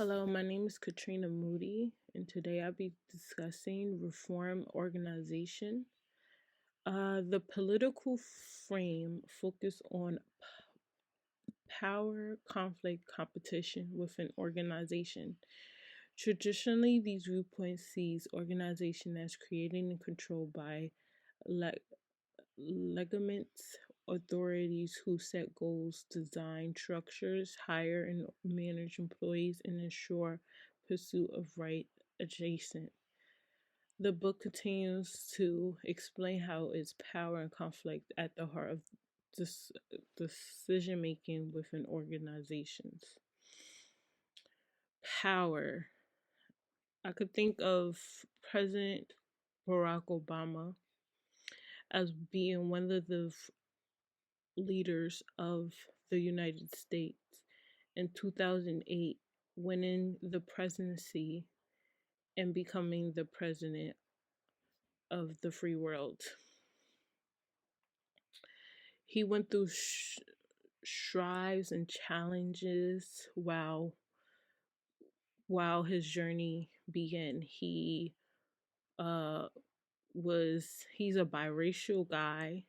Hello, my name is Katrina Moody, and today I'll be discussing reform organization. The political frame focus on power, conflict, competition within organization. Traditionally, these viewpoints sees organization as created and controlled by le- legitimate authorities who set goals, design structures, hire and manage employees, and ensure pursuit of right adjacent. The book continues to explain how it's power and conflict at the heart of this decision making within organizations. Power. I could think of President Barack Obama as being one of the leaders of the United States in 2008, winning the presidency and becoming the president of the free world. He went through strives and challenges while his journey began. Uh he's a biracial guy.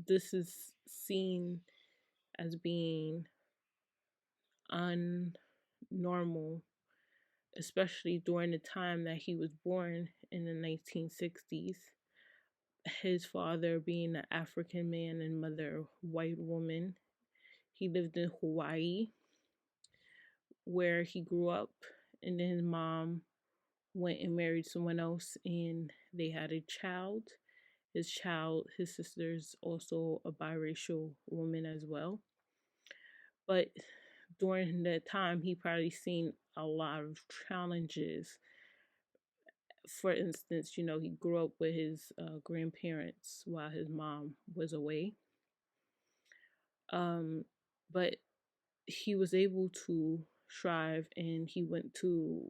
This is seen as being unnormal, especially during the time that he was born in the 1960s. His father being an African man and mother a white woman. He lived in Hawaii where he grew up, and then his mom went and married someone else and they had a child. His sister is also a biracial woman as well. But during that time, he probably seen a lot of challenges. For instance, he grew up with his grandparents while his mom was away. But he was able to strive, and he went to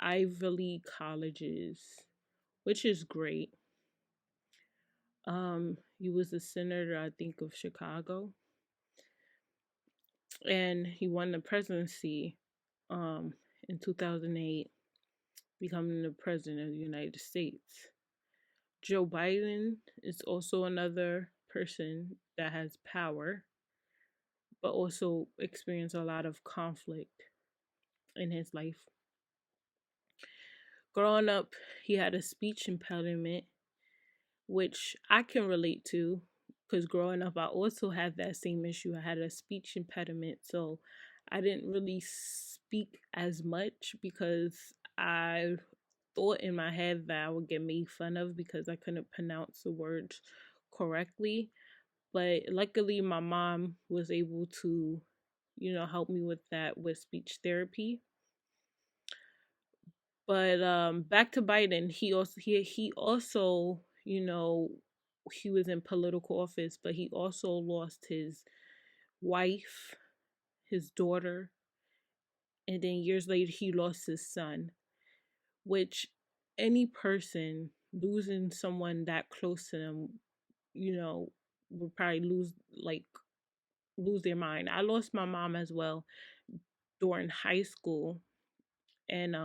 Ivy League colleges, which is great. He was a senator, I think, of Chicago, and he won the presidency in 2008, becoming the president of the United States. Joe Biden is also another person that has power, but also experienced a lot of conflict in his life. Growing up, he had a speech impediment, which I can relate to because growing up, I also had that same issue. I had a speech impediment, so I didn't really speak as much because I thought in my head that I would get made fun of because I couldn't pronounce the words correctly. But luckily, my mom was able to, help me with that with speech therapy. But back to Biden, he also he was in political office, but he also lost his wife, his daughter, and then years later he lost his son. Which any person losing someone that close to them, would probably lose their mind. I lost my mom as well during high school, and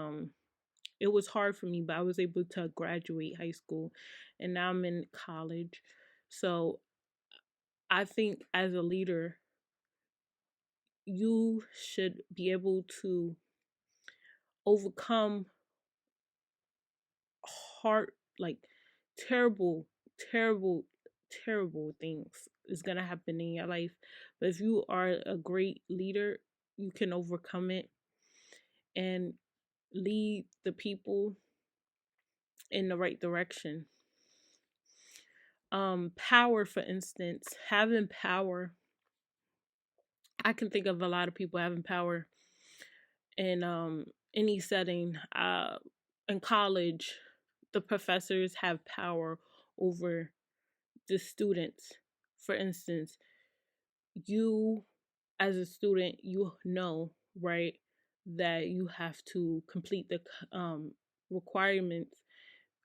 it was hard for me, but I was able to graduate high school, and now I'm in college. So I think as a leader, you should be able to overcome hard, like terrible, terrible, terrible things is gonna happen in your life. But if you are a great leader, you can overcome it and lead the people in the right direction. Power, for instance, having power. I can think of a lot of people having power in any setting. In college, the professors have power over the students. For instance, you as a student, right, that you have to complete the requirements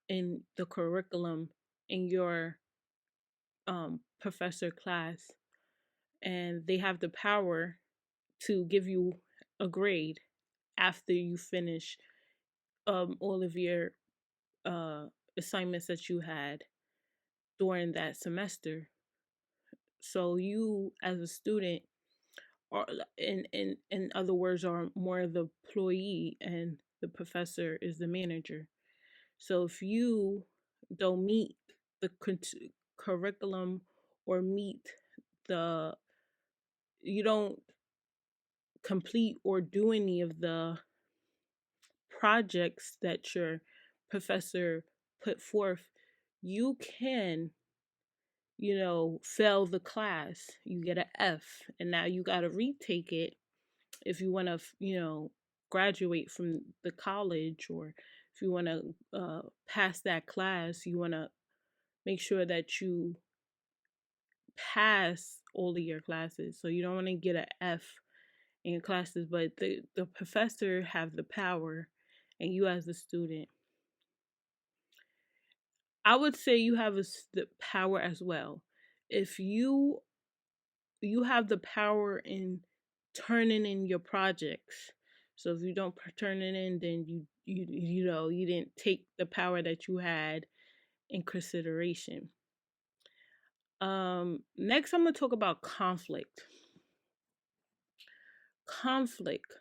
in the curriculum in your professor class, and they have the power to give you a grade after you finish all of your uh, assignments that you had during that semester. So you, as a student, or in other words, are more the employee, and the professor is the manager. So if you don't meet the curriculum, or meet the you don't complete or do any of the projects that your professor put forth, you can, fail the class. You get an F, and now you got to retake it if you want to, graduate from the college, or if you want to pass that class. You want to make sure that you pass all of your classes. So you don't want to get an F in classes, but the professor have the power, and you as a student, I would say you have the power as well. If you have the power in turning in your projects. So if you don't turn it in, then you didn't take the power that you had in consideration. Next, I'm gonna talk about conflict. Conflict.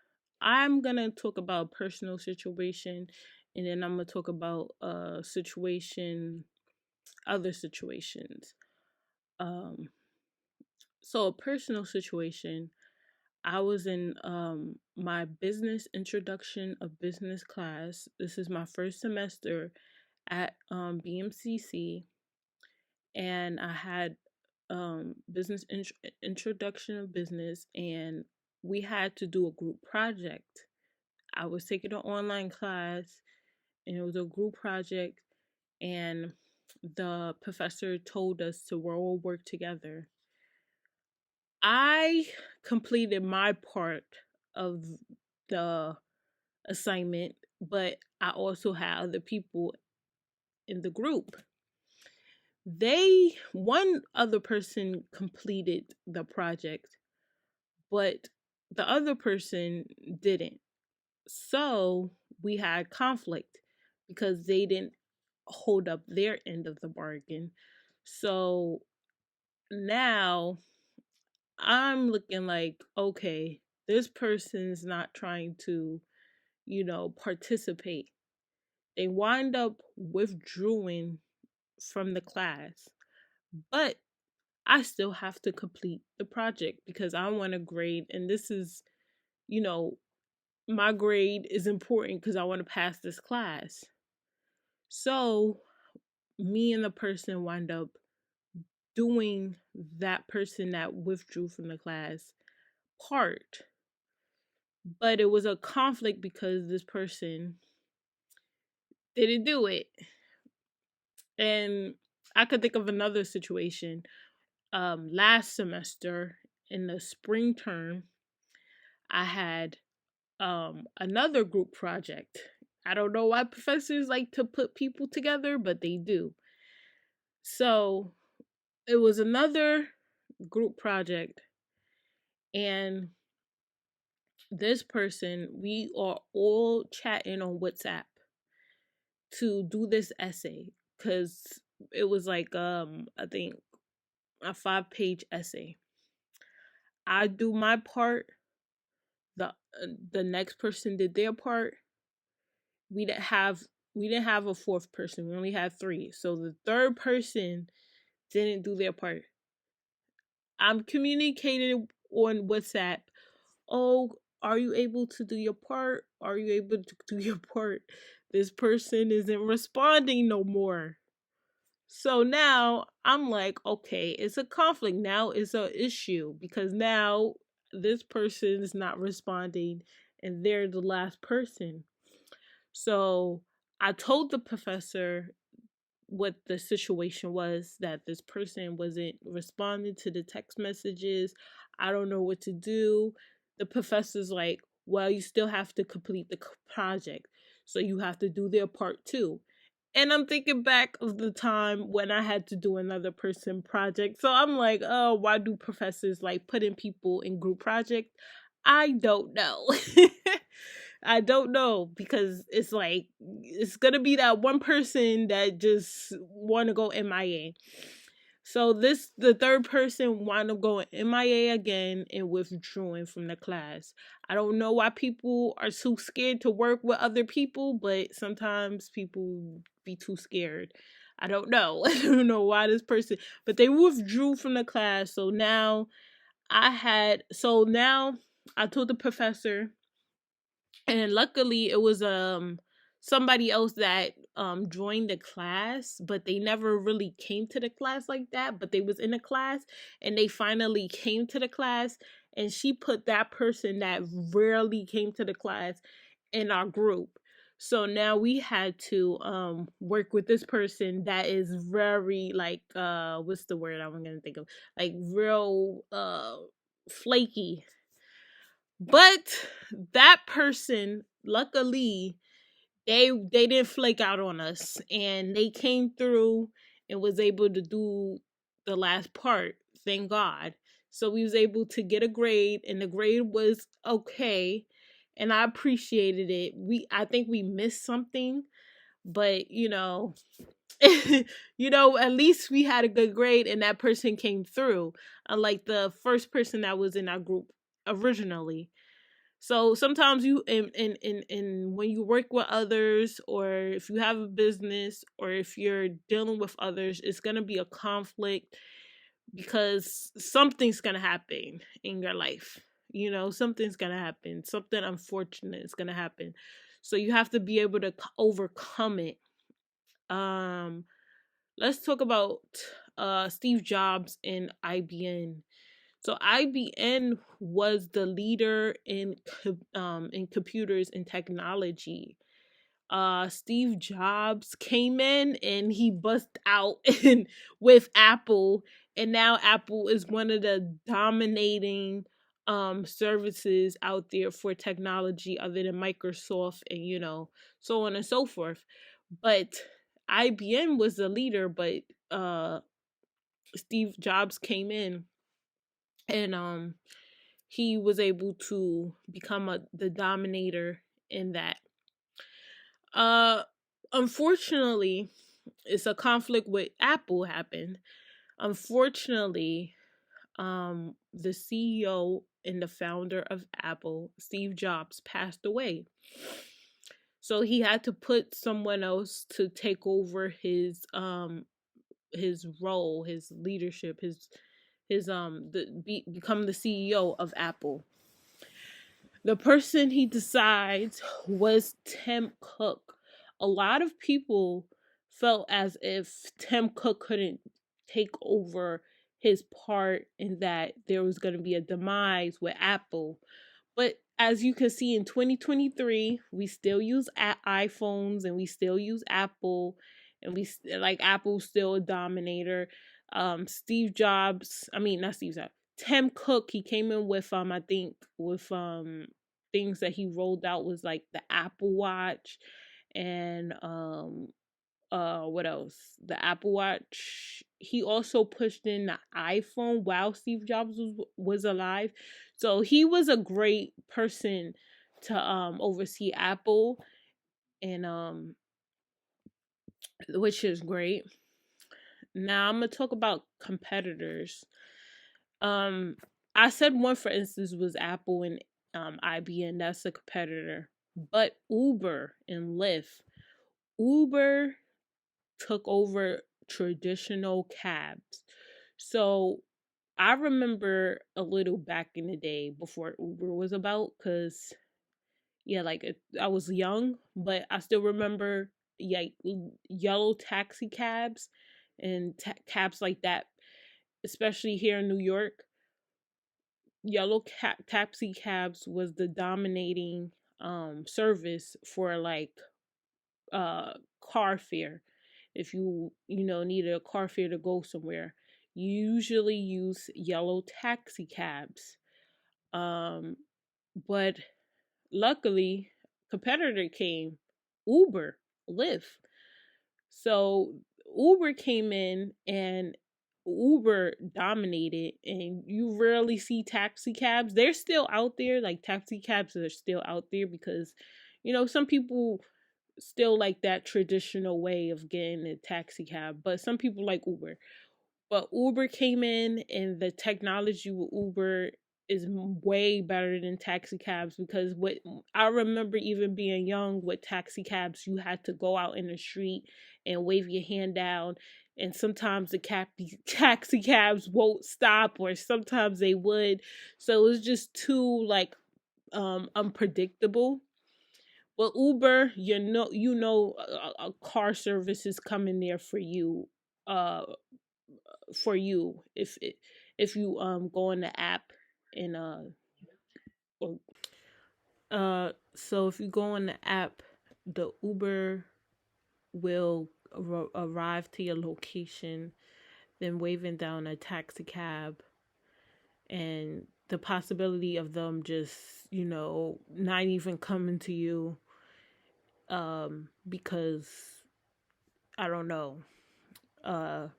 I'm gonna talk about a personal situation, and then I'm gonna talk about other situations. Um, so a personal situation. I was in my business introduction of business class. This is my first semester at BMCC, and I had business introduction of business, and we had to do a group project. I was taking an online class, and it was a group project, and the professor told us to all work together. I completed my part of the assignment, but I also had other people in the group. One other person completed the project, but the other person didn't. So we had conflict because they didn't hold up their end of the bargain. So now I'm looking like, okay, this person's not trying to, participate. They wind up withdrawing from the class, but I still have to complete the project because I want a grade. And this is, you know, my grade is important because I want to pass this class. So me and the person wind up doing that person that withdrew from the class part. But it was a conflict because this person didn't do it. And I could think of another situation. Last semester in the spring term, I had another group project. I don't know why professors like to put people together, but they do. So it was another group project, and this person, we are all chatting on WhatsApp to do this essay, because it was like I think a 5-page essay. I do my part, the next person did their part. We didn't have a fourth person. We only had 3. So the third person didn't do their part. I'm communicating on WhatsApp. Oh, are you able to do your part? Are you able to do your part? This person isn't responding no more. So now I'm like, okay, it's a conflict. Now it's an issue because now this person is not responding and they're the last person. So I told the professor what the situation was, that this person wasn't responding to the text messages. I don't know what to do. The professor's like, well, you still have to complete the project. So you have to do their part too. And I'm thinking back of the time when I had to do another person project. So I'm like, oh, why do professors like putting people in group projects? I don't know. I don't know because it's like it's gonna be that one person that just want to go MIA. So the third person wound up going MIA again and withdrawing from the class. I don't know why people are too scared to work with other people, but sometimes people be too scared. I don't know. I don't know why this person, but they withdrew from the class. So now I told the professor, and luckily it was somebody else that joined the class, but they never really came to the class like that, but they was in the class, and they finally came to the class, and she put that person that rarely came to the class in our group. So now we had to work with this person that is very like what's the word I'm gonna think of, like real flaky. But that person, luckily, they didn't flake out on us, and they came through and was able to do the last part. Thank God. So we was able to get a grade, and the grade was okay, and I appreciated it. I think we missed something, but at least we had a good grade, and that person came through, unlike the first person that was in our group originally. So sometimes you in when you work with others, or if you have a business, or if you're dealing with others, it's gonna be a conflict because something's gonna happen in your life. Something's gonna happen. Something unfortunate is gonna happen. So you have to be able to overcome it. Um, let's talk about Steve Jobs and IBM. So IBM was the leader in computers and technology. Steve Jobs came in and he bust out in, with Apple, and now Apple is one of the dominating services out there for technology other than Microsoft, and so on and so forth. But IBM was the leader, but Steve Jobs came in, and he was able to become the dominator in that. Uh, Unfortunately, it's a conflict with Apple happened. Unfortunately, the CEO and the founder of Apple, Steve Jobs, passed away. So he had to put someone else to take over his role, his leadership, become the CEO of Apple. The person he decides was Tim Cook. A lot of people felt as if Tim Cook couldn't take over his part, and that there was going to be a demise with Apple. But as you can see, in 2023, we still use iPhones, and we still use Apple, and like Apple's still a dominator. Steve Jobs, I mean, not Steve Jobs, Tim Cook, he came in with I think with things that he rolled out was like the Apple Watch, and what else? The Apple Watch. He also pushed in the iPhone while Steve Jobs was alive. So he was a great person to oversee Apple, and which is great. Now I'm gonna talk about competitors. Um, I said one, for instance, was Apple and IBM. That's a competitor. But Uber and Lyft. Uber took over traditional cabs. So I remember a little back in the day before Uber was about, because yeah, like I was young, but I still remember like yellow taxi cabs and cabs like that, especially here in New York. Yellow taxi cabs was the dominating service for like uh car fare. If you needed a car fare to go somewhere, you usually use yellow taxi cabs. um but luckily, competitor came, Uber, Lyft. So Uber came in, and Uber dominated, and you rarely see taxi cabs. They're still out there, like taxi cabs are still out there because, some people still like that traditional way of getting a taxi cab, but some people like Uber. But Uber came in, and the technology with Uber is way better than taxi cabs, because what I remember, even being young, with taxi cabs, you had to go out in the street and wave your hand down, and sometimes the taxi cabs won't stop, or sometimes they would. So it was just too, like, unpredictable. Well, Uber, a car service is coming there for you, uh if you go on the app, and or- so if you go on the app, the Uber will arrive to your location, then waving down a taxi cab, and the possibility of them just, not even coming to you, because I don't know, uh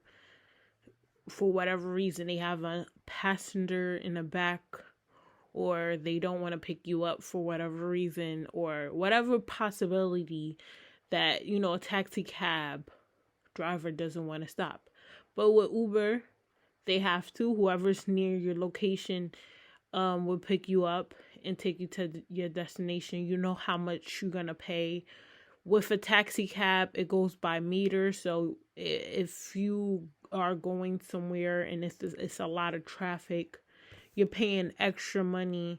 for whatever reason they have a passenger in the back, or they don't want to pick you up for whatever reason, or whatever possibility that, a taxi cab driver doesn't want to stop. But with Uber, they have to. Whoever's near your location will pick you up and take you to your destination. You know how much you're going to pay. With a taxi cab, it goes by meter. So if you are going somewhere and it's a lot of traffic, you're paying extra money,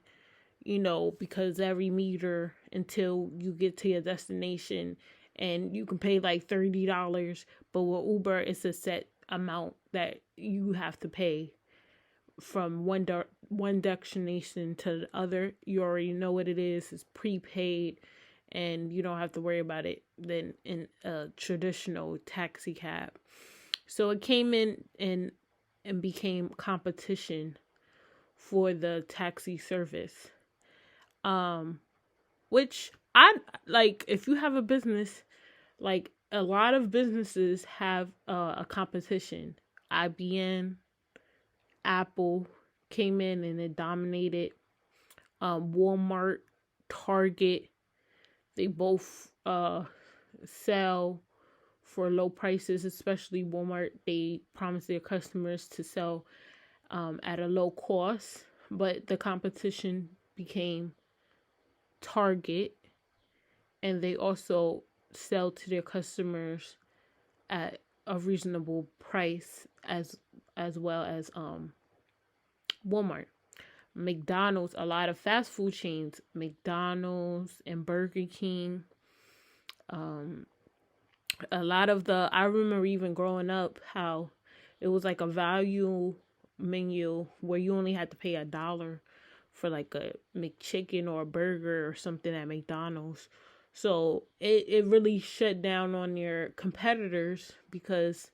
because every meter until you get to your destination, and you can pay like $30. But with Uber, it's a set amount that you have to pay from one destination to the other. You already know what it is. It's prepaid, and you don't have to worry about it than in a traditional taxi cab. So it came in and became competition for the taxi service. Which I like. If you have a business, like, a lot of businesses have a competition. IBM, Apple came in and it dominated. Walmart, Target, they both sell for low prices. Especially Walmart, they promise their customers to sell at a low cost. But the competition became Target, and they also sell to their customers at a reasonable price, as well as Walmart. McDonald's, a lot of fast food chains, McDonald's and Burger King, a lot of I remember even growing up how it was like a value menu where you only had to pay $1 for like a McChicken or a burger or something at McDonald's. So it really shut down on your competitors, because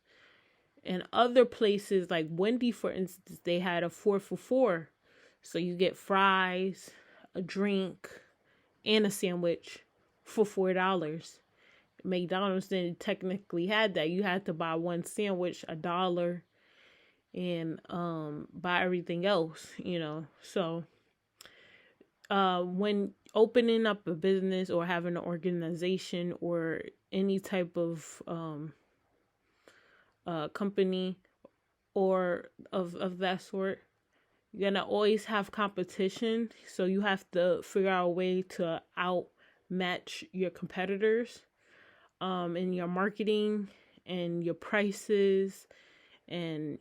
in other places like Wendy, for instance, they had a 4 for $4. So you get fries, a drink, and a sandwich for $4. McDonald's didn't technically had that. You had to buy one sandwich, $1, and buy everything else, So when opening up a business or having an organization or any type of company or of that sort, you're gonna always have competition. So you have to figure out a way to outmatch your competitors in your marketing and your prices, and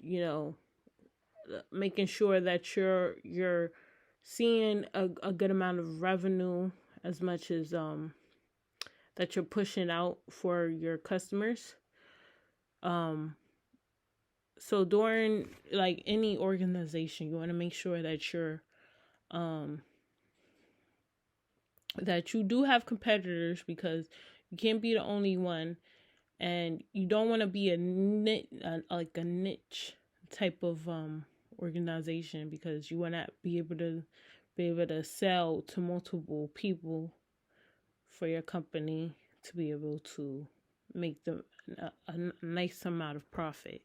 making sure that you're seeing a good amount of revenue, as much as that you're pushing out for your customers. So during, like, any organization, you want to make sure that that you do have competitors, because you can't be the only one, and you don't want to be like a niche type of organization, because you want to be able to sell to multiple people for your company to be able to make them a nice amount of profit.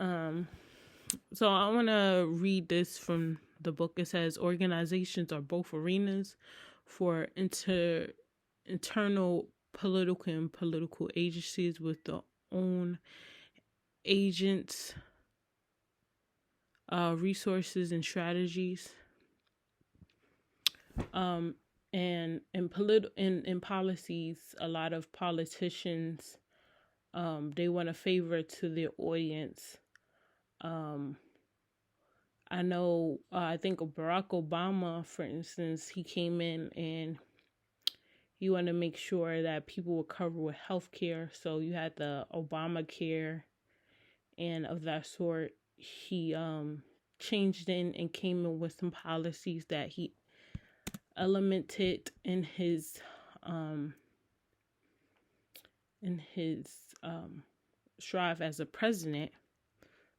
So I want to read this from the book. It says organizations are both arenas for internal political and political agencies with their own agents, resources, and strategies. And in policies, a lot of politicians, they want to favor to their audience. I know, I think of Barack Obama, for instance, he came in and he wanted to make sure that people were covered with health care. So you had the Obamacare and of that sort. He changed in and came in with some policies that he implemented in his strive as a president,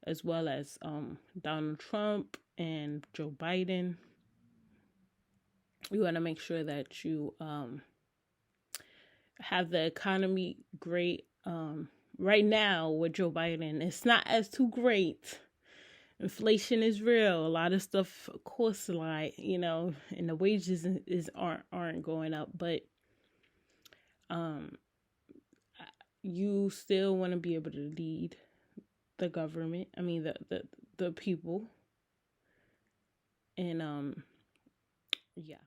as well as Donald Trump and Joe Biden. You want to make sure that you have the economy great. Right now with Joe Biden, it's not as too great. Inflation is real. A lot of stuff costs a lot, and the wages aren't going up. But you still want to be able to lead the government. I mean the people. And yeah.